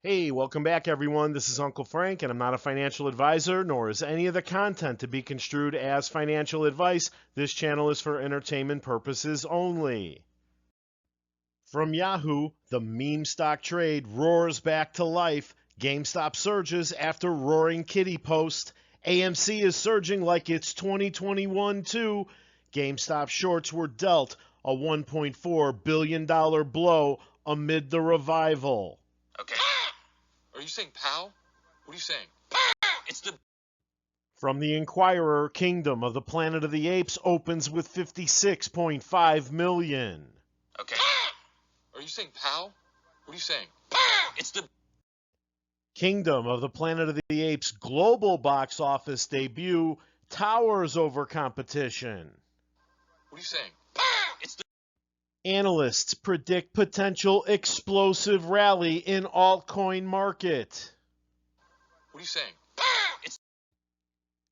Hey, welcome back, everyone. This is Uncle Frank, and I'm not a financial advisor, nor is any of the content to be construed as financial advice. This channel is for entertainment purposes only. From Yahoo, the meme stock trade roars back to life. GameStop surges after roaring kitty post. AMC is surging like it's 2021 too. GameStop shorts were dealt a $1.4 billion blow amid the revival. Okay. Are you saying pow? What are you saying? It's the From the Inquirer, Kingdom of the Planet of the Apes opens with 56.5 million. Okay. Are you saying pow? What are you saying? It's the Kingdom of the Planet of the Apes global box office debut towers over competition. What are you saying? It's the Analysts predict potential explosive rally in altcoin market. What are you saying? It's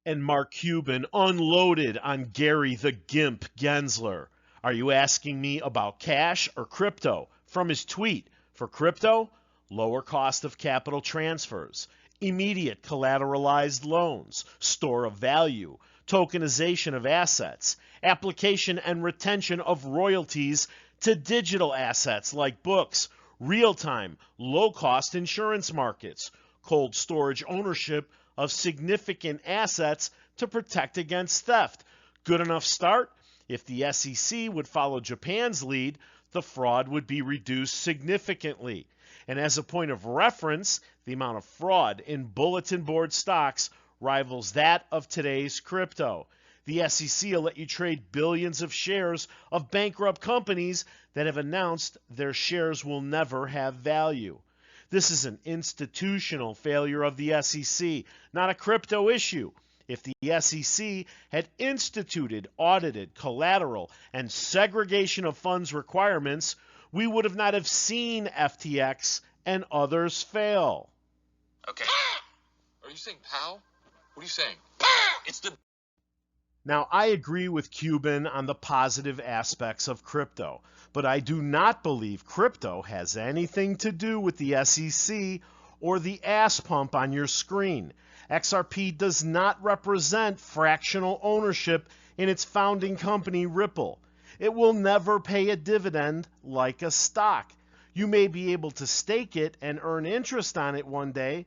And Mark Cuban unloaded on Gary the Gimp Gensler. Are you asking me about cash or crypto? From his tweet, for crypto, lower cost of capital transfers, immediate collateralized loans, store of value, tokenization of assets, application and retention of royalties to digital assets like books, real-time, low-cost insurance markets, cold storage ownership of significant assets to protect against theft. Good enough start? If the SEC would follow Japan's lead, the fraud would be reduced significantly. And as a point of reference, the amount of fraud in bulletin board stocks rivals that of today's crypto. The SEC will let you trade billions of shares of bankrupt companies that have announced their shares will never have value. This is an institutional failure of the SEC, not a crypto issue. If the SEC had instituted audited collateral and segregation of funds requirements, we would have not have seen FTX and others fail. okay. Are you saying pow? What are you saying? It's the Now, I agree with Cuban on the positive aspects of crypto, but I do not believe crypto has anything to do with the SEC or the ass pump on your screen. XRP does not represent fractional ownership in its founding company, Ripple. It will never pay a dividend like a stock. You may be able to stake it and earn interest on it one day,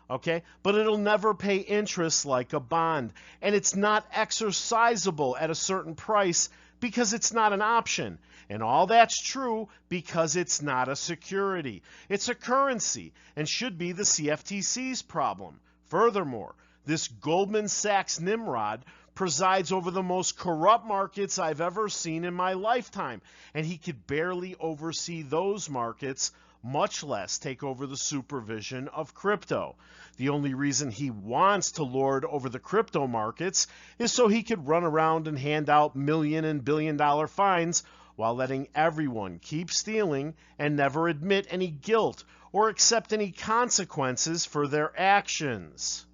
okay? But it'll never pay interest like a bond. And it's not exercisable at a certain price because it's not an option. And all that's true because it's not a security. It's a currency and should be the CFTC's problem. Furthermore, this Goldman Sachs Nimrod presides over the most corrupt markets I've ever seen in my lifetime, and he could barely oversee those markets, much less take over the supervision of crypto. The only reason he wants to lord over the crypto markets is so he could run around and hand out million and billion dollar fines while letting everyone keep stealing and never admit any guilt or accept any consequences for their actions.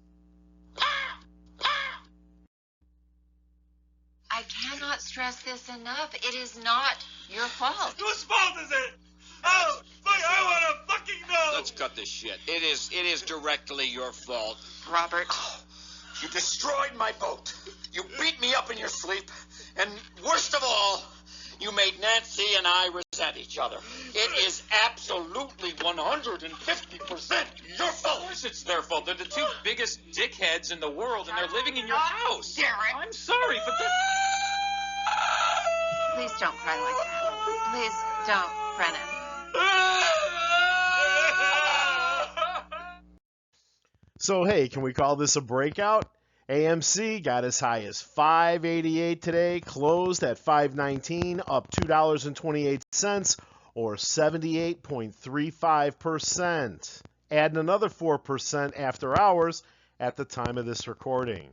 I cannot stress this enough. It is not your fault. Whose fault is it? Oh, fuck, I want to fucking know. Let's cut this shit. It is directly your fault. Robert, You destroyed my boat. You beat me up in your sleep. And worst of all, you made Nancy and I resent each other. It is absolutely 150% your fault. Of course it's their fault. They're the two biggest dickheads in the world, and they're living in your house. Derek. I'm sorry, but please don't cry like that. Please don't, Brennan. So, hey, can we call this a breakout? AMC got as high as $5.88 today, closed at $5.19, up $2.28 or 78.35%. Adding another 4% after hours at the time of this recording.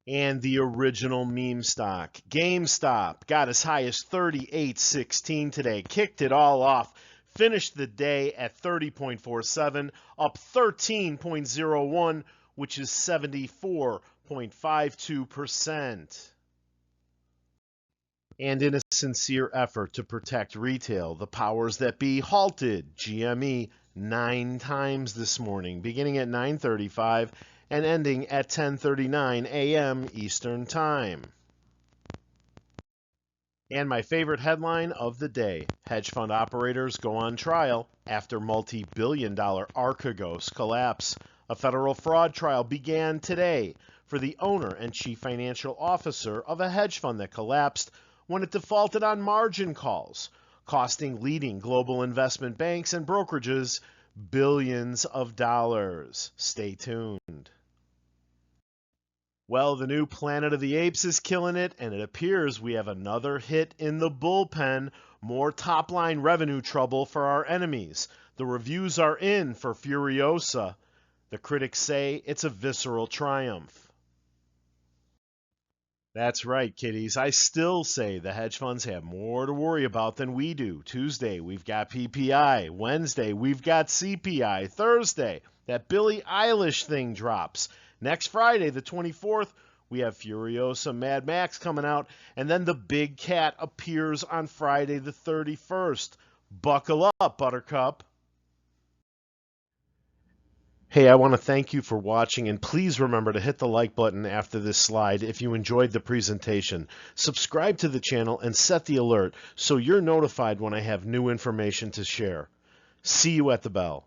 And the original meme stock, GameStop, got as high as $38.16 today, kicked it all off, finished the day at 30.47, up 13.01, which is 74.52%. And in a sincere effort to protect retail, the powers that be halted GME 9 times this morning, beginning at 9:35 and ending at 10:39 a.m. Eastern Time. And my favorite headline of the day, hedge fund operators go on trial after multi-billion-dollar Archegos collapse. A federal fraud trial began today for the owner and chief financial officer of a hedge fund that collapsed when it defaulted on margin calls, costing leading global investment banks and brokerages billions of dollars. Stay tuned. Well, the new Planet of the Apes is killing it, and it appears we have another hit in the bullpen. More top-line revenue trouble for our enemies. The reviews are in for Furiosa. The critics say it's a visceral triumph. That's right, kiddies. I still say the hedge funds have more to worry about than we do. Tuesday, we've got PPI. Wednesday, we've got CPI. Thursday, that Billie Eilish thing drops. Next Friday, the 24th, we have Furiosa Mad Max coming out. And then the big cat appears on Friday, the 31st. Buckle up, Buttercup. Hey, I want to thank you for watching, and please remember to hit the like button after this slide if you enjoyed the presentation. Subscribe to the channel and set the alert so you're notified when I have new information to share. See you at the bell.